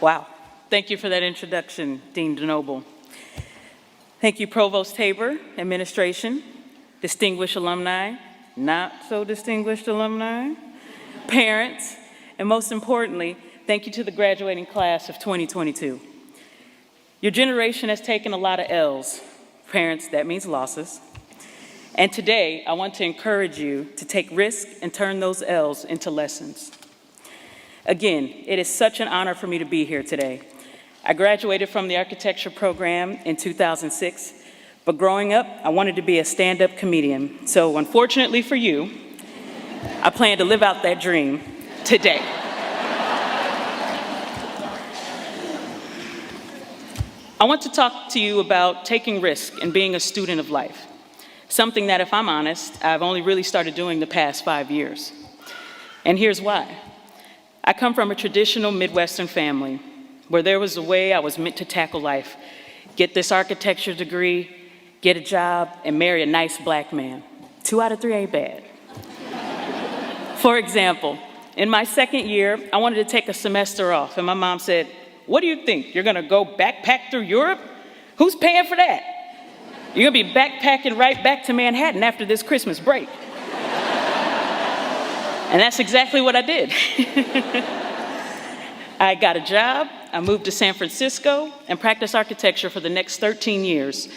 Wow. Thank you for that introduction, Dean DeNoble. Thank you, Provost Tabor, administration, distinguished alumni, not so distinguished alumni, parents, and most importantly, thank you to the graduating class of 2022. Your generation has taken a lot of L's. Parents, that means losses. And today, I want to encourage you to take risks and turn those L's into lessons. Again, it is such an honor for me to be here today. I graduated from the architecture program in 2006, but growing up, I wanted to be a stand-up comedian. So unfortunately for you, I plan to live out that dream today. I want to talk to you about taking risks and being a student of life, something that, if I'm honest, I've only really started doing the past 5 years. And here's why. I come from a traditional Midwestern family where there was a way I was meant to tackle life. Get this architecture degree, get a job, and marry a nice black man. 2 out of 3 ain't bad. For example, in my second year, I wanted to take a semester off, and my mom said, "What do you think? You're gonna go backpack through Europe? Who's paying for that? You're gonna be backpacking right back to Manhattan after this Christmas break." And that's exactly what I did. I got a job, I moved to San Francisco, and practiced architecture for the next 13 years.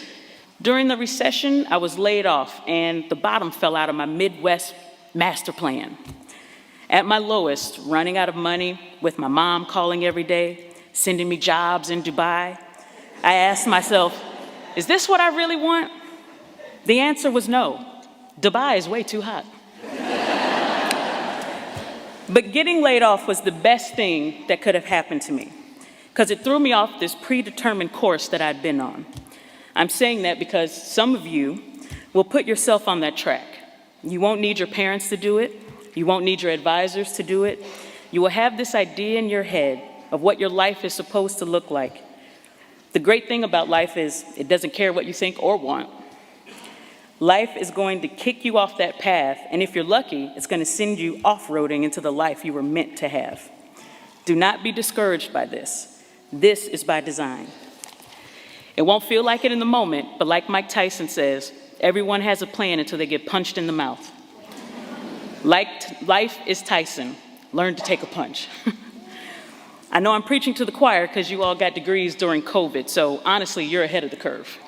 During the recession, I was laid off, and the bottom fell out of my Midwest master plan. At my lowest, running out of money, with my mom calling every day, sending me jobs in Dubai, I asked myself, is this what I really want? The answer was no. Dubai is way too hot. But getting laid off was the best thing that could have happened to me, because it threw me off this predetermined course that I'd been on. I'm saying that because some of you will put yourself on that track. You won't need your parents to do it. You won't need your advisors to do it. You will have this idea in your head of what your life is supposed to look like. The great thing about life is it doesn't care what you think or want. Life is going to kick you off that path, and if you're lucky, it's going to send you off-roading into the life you were meant to have. Do not be discouraged by this. This is by design. It won't feel like it in the moment, but like Mike Tyson says, everyone has a plan until they get punched in the mouth. Life is Tyson. Learn to take a punch. I know I'm preaching to the choir because you all got degrees during COVID, so honestly, you're ahead of the curve.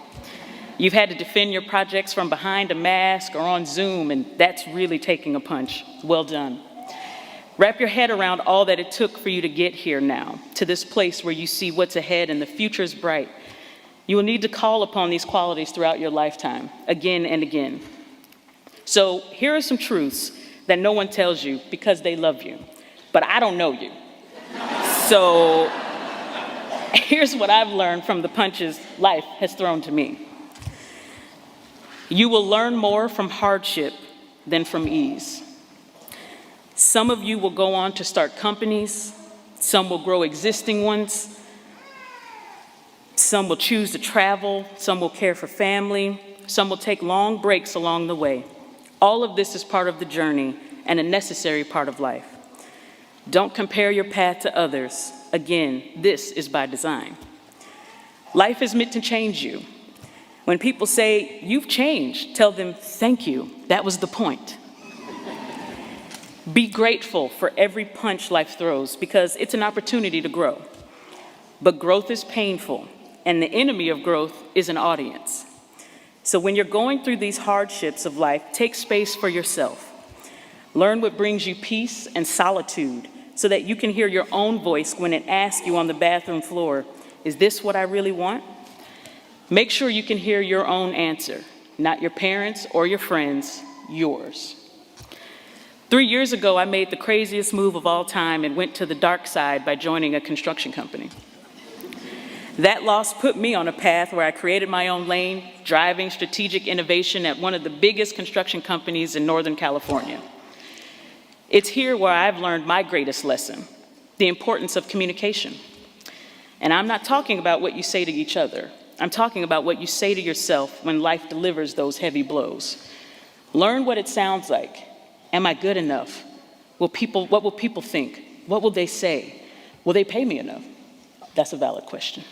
You've had to defend your projects from behind a mask or on Zoom, and that's really taking a punch. Well done. Wrap your head around all that it took for you to get here now, to this place where you see what's ahead and the future is bright. You will need to call upon these qualities throughout your lifetime, again and again. So here are some truths that no one tells you because they love you, but I don't know you. So here's what I've learned from the punches life has thrown to me. You will learn more from hardship than from ease. Some of you will go on to start companies. Some will grow existing ones. Some will choose to travel. Some will care for family. Some will take long breaks along the way. All of this is part of the journey and a necessary part of life. Don't compare your path to others. Again, this is by design. Life is meant to change you. When people say, "You've changed," tell them, "Thank you, that was the point." Be grateful for every punch life throws because it's an opportunity to grow. But growth is painful, and the enemy of growth is an audience. So when you're going through these hardships of life, take space for yourself. Learn what brings you peace and solitude so that you can hear your own voice when it asks you on the bathroom floor, "Is this what I really want?" Make sure you can hear your own answer, not your parents or your friends, yours. 3 years ago, I made the craziest move of all time and went to the dark side by joining a construction company. That loss put me on a path where I created my own lane, driving strategic innovation at one of the biggest construction companies in Northern California. It's here where I've learned my greatest lesson, the importance of communication. And I'm not talking about what you say to each other. I'm talking about what you say to yourself when life delivers those heavy blows. Learn what it sounds like. Am I good enough? What will people think? What will they say? Will they pay me enough? That's a valid question.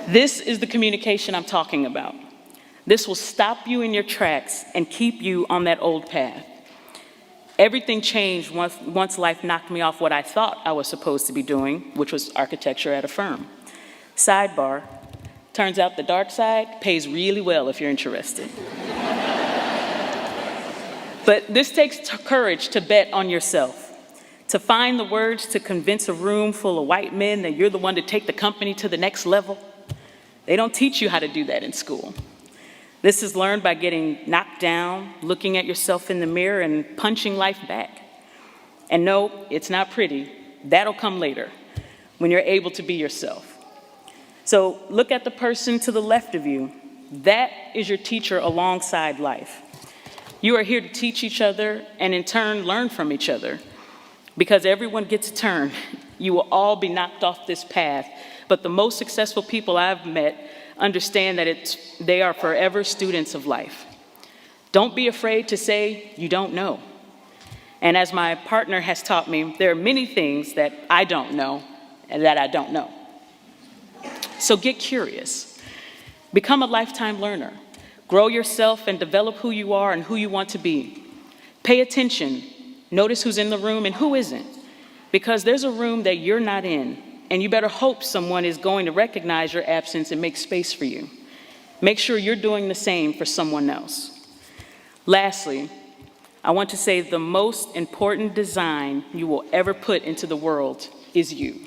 This is the communication I'm talking about. This will stop you in your tracks and keep you on that old path. Everything changed once life knocked me off what I thought I was supposed to be doing, which was architecture at a firm. Sidebar, turns out the dark side pays really well if you're interested. But this takes courage to bet on yourself, to find the words to convince a room full of white men that you're the one to take the company to the next level. They don't teach you how to do that in school. This is learned by getting knocked down, looking at yourself in the mirror, and punching life back. And no, it's not pretty. That'll come later, when you're able to be yourself. So look at the person to the left of you. That is your teacher alongside life. You are here to teach each other and in turn learn from each other. Because everyone gets a turn. You will all be knocked off this path. But the most successful people I've met understand that they are forever students of life. Don't be afraid to say you don't know. And as my partner has taught me, there are many things that I don't know and that I don't know. So get curious. Become a lifetime learner. Grow yourself and develop who you are and who you want to be. Pay attention. Notice who's in the room and who isn't. Because there's a room that you're not in, and you better hope someone is going to recognize your absence and make space for you. Make sure you're doing the same for someone else. Lastly, I want to say the most important design you will ever put into the world is you.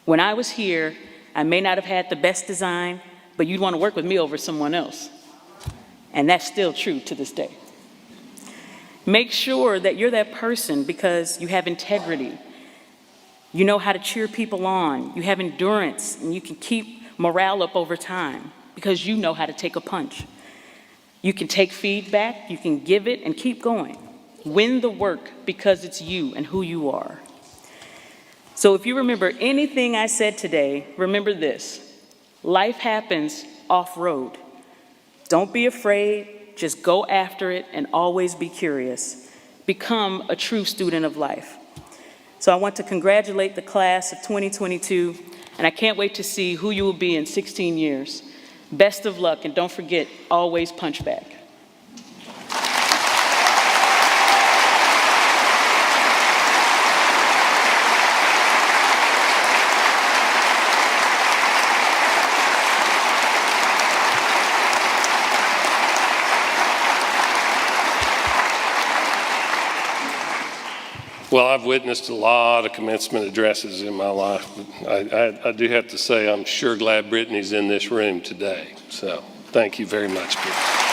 When I was here, I may not have had the best design, but you'd want to work with me over someone else. And that's still true to this day. Make sure that you're that person because you have integrity. You know how to cheer people on. You have endurance, and you can keep morale up over time because you know how to take a punch. You can take feedback, you can give it, and keep going. Win the work because it's you and who you are. So if you remember anything I said today, remember this. Life happens off-road. Don't be afraid. Just go after it and always be curious. Become a true student of life. So I want to congratulate the class of 2022, and I can't wait to see who you will be in 16 years. Best of luck, and don't forget, always punch back. Well, I've witnessed a lot of commencement addresses in my life. I do have to say I'm sure glad Brittany's in this room today. So thank you very much, Brittany.